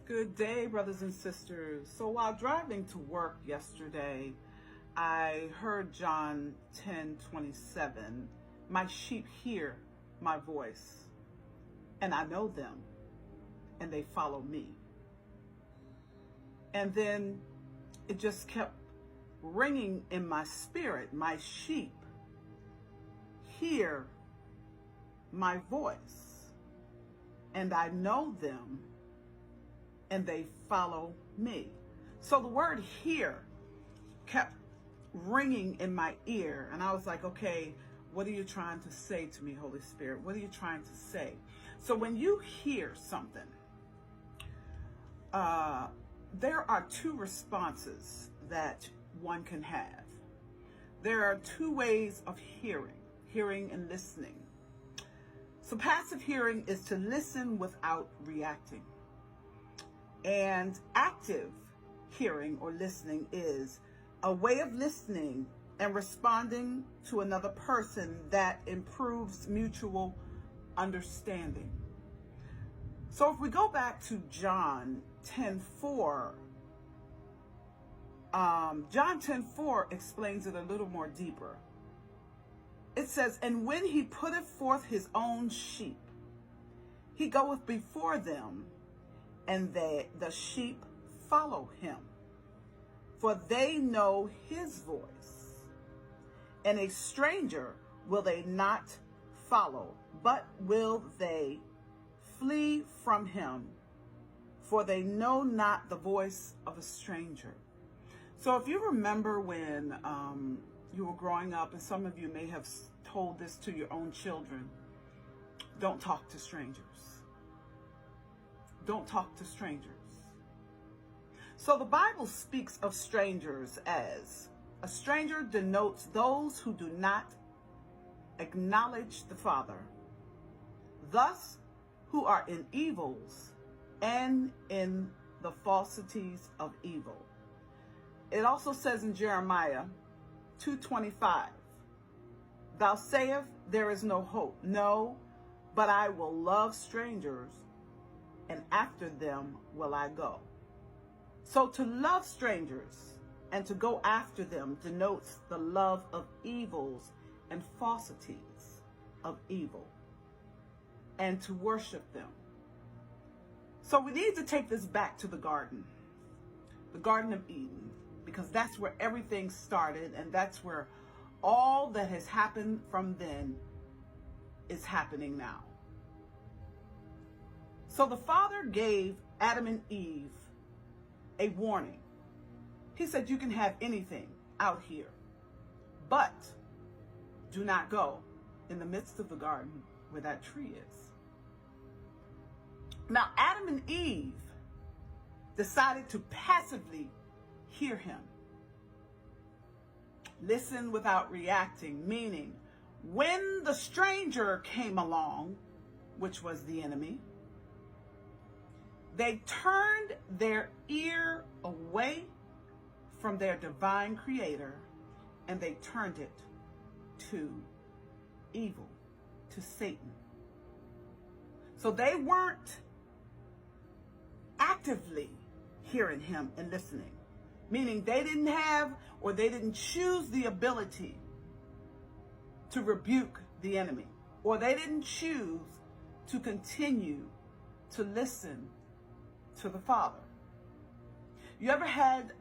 Good day, brothers and sisters. So while driving to work yesterday, I heard John 10:27. My sheep hear my voice, and I know them, and they follow me. And then it just kept ringing in my spirit. My sheep hear my voice, and I know them, and they follow me. So the word hear kept ringing in my ear, and I was like, okay, what are you trying to say to me, Holy Spirit? What are you trying to say? So when you hear something, there are two responses that one can have. There are two ways of hearing and listening. So passive hearing is to listen without reacting. And active hearing or listening is a way of listening and responding to another person that improves mutual understanding. So if we go back to John 10:4, John 10:4 explains it a little more deeper. It says, "And when he putteth forth his own sheep, he goeth before them, and the sheep follow him. For they know his voice. And a stranger will they not follow, but will they flee from him, for they know not the voice of a stranger." So if you remember when you were growing up, and some of you may have told this to your own children, don't talk to strangers. Don't talk to strangers. So the Bible speaks of strangers as a stranger denotes those who do not acknowledge the Father, thus who are in evils and in the falsities of evil. It also says in Jeremiah 2:25, "Thou sayest, there is no hope. No, but I will love strangers, and after them will I go." So to love strangers and to go after them denotes the love of evils and falsities of evil, and to worship them. So we need to take this back to the Garden of Eden, because that's where everything started, and that's where all that has happened from then is happening now. So the Father gave Adam and Eve a warning. He said, you can have anything out here, but do not go in the midst of the garden where that tree is. Now, Adam and Eve decided to passively hear him. Listen without reacting, meaning when the stranger came along, which was the enemy, they turned their ear away from their divine creator, and they turned it to evil, to Satan. So they weren't actively hearing him and listening, meaning they didn't have, or they didn't choose the ability to rebuke the enemy, or they didn't choose to continue to listen to the Father. You ever had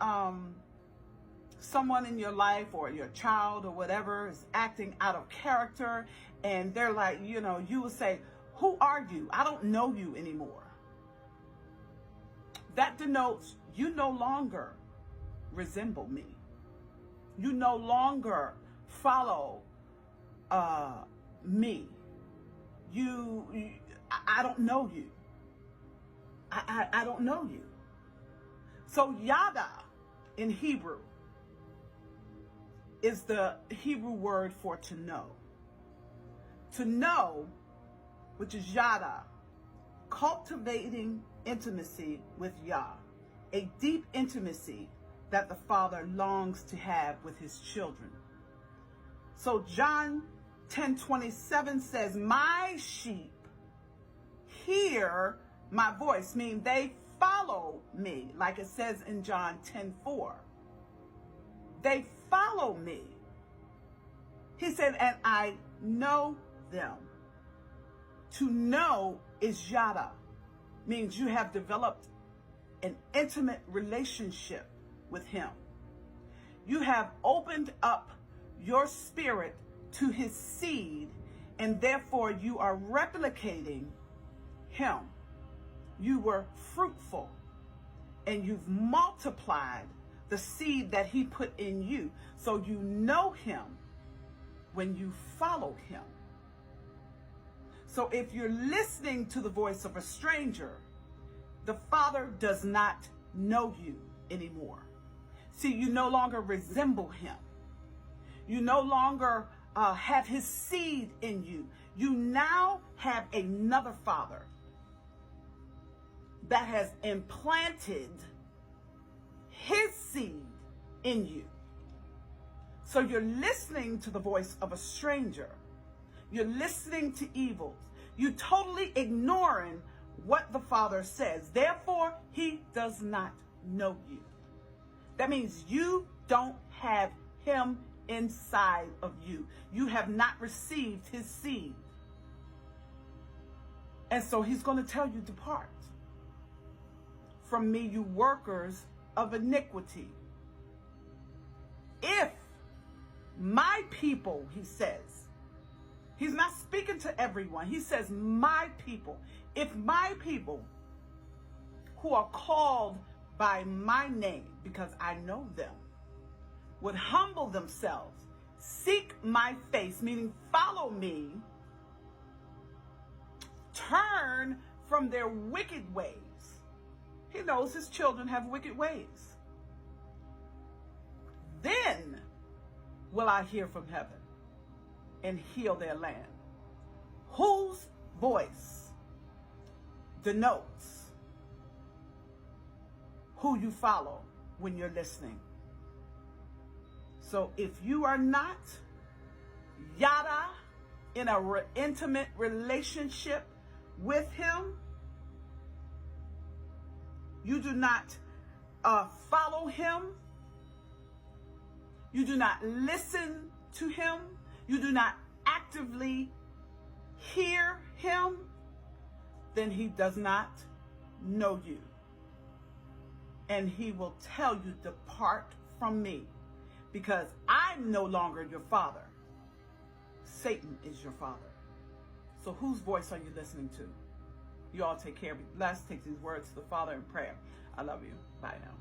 someone in your life, or your child or whatever, is acting out of character, and they're like, you will say, "Who are you? I don't know you anymore." That denotes you no longer resemble me. You no longer follow me. I don't know you. I don't know you. So yada in Hebrew is the Hebrew word for to know. To know, which is yada, cultivating intimacy with Yah, a deep intimacy that the Father longs to have with his children. So John 10:27 says, "My sheep hear my voice," meaning they follow me, like it says in John 10:4. They follow me. He said, and I know them. To know is yada, means you have developed an intimate relationship with him. You have opened up your spirit to his seed, and therefore you are replicating him. You were fruitful, and you've multiplied the seed that he put in you. So you know him when you follow him. So if you're listening to the voice of a stranger, the Father does not know you anymore. See, you no longer resemble him. You no longer have his seed in you. You now have another Father that has implanted his seed in you. So you're listening to the voice of a stranger. You're listening to evils. You're totally ignoring what the Father says. Therefore, he does not know you. That means you don't have him inside of you. You have not received his seed. And so he's going to tell you, depart from me, you workers of iniquity. If my people, he says, he's not speaking to everyone. He says, my people. If my people who are called by my name, because I know them, would humble themselves, seek my face, meaning follow me, turn from their wicked ways. He knows his children have wicked ways. Then will I hear from heaven and heal their land. Whose voice denotes who you follow when you're listening. So if you are not yada in an intimate relationship with him, you do not follow him, you do not listen to him, you do not actively hear him, then he does not know you. And he will tell you, depart from me, because I'm no longer your father. Satan is your father. So whose voice are you listening to? You all take care. Be blessed. Take these words to the Father in prayer. I love you. Bye now.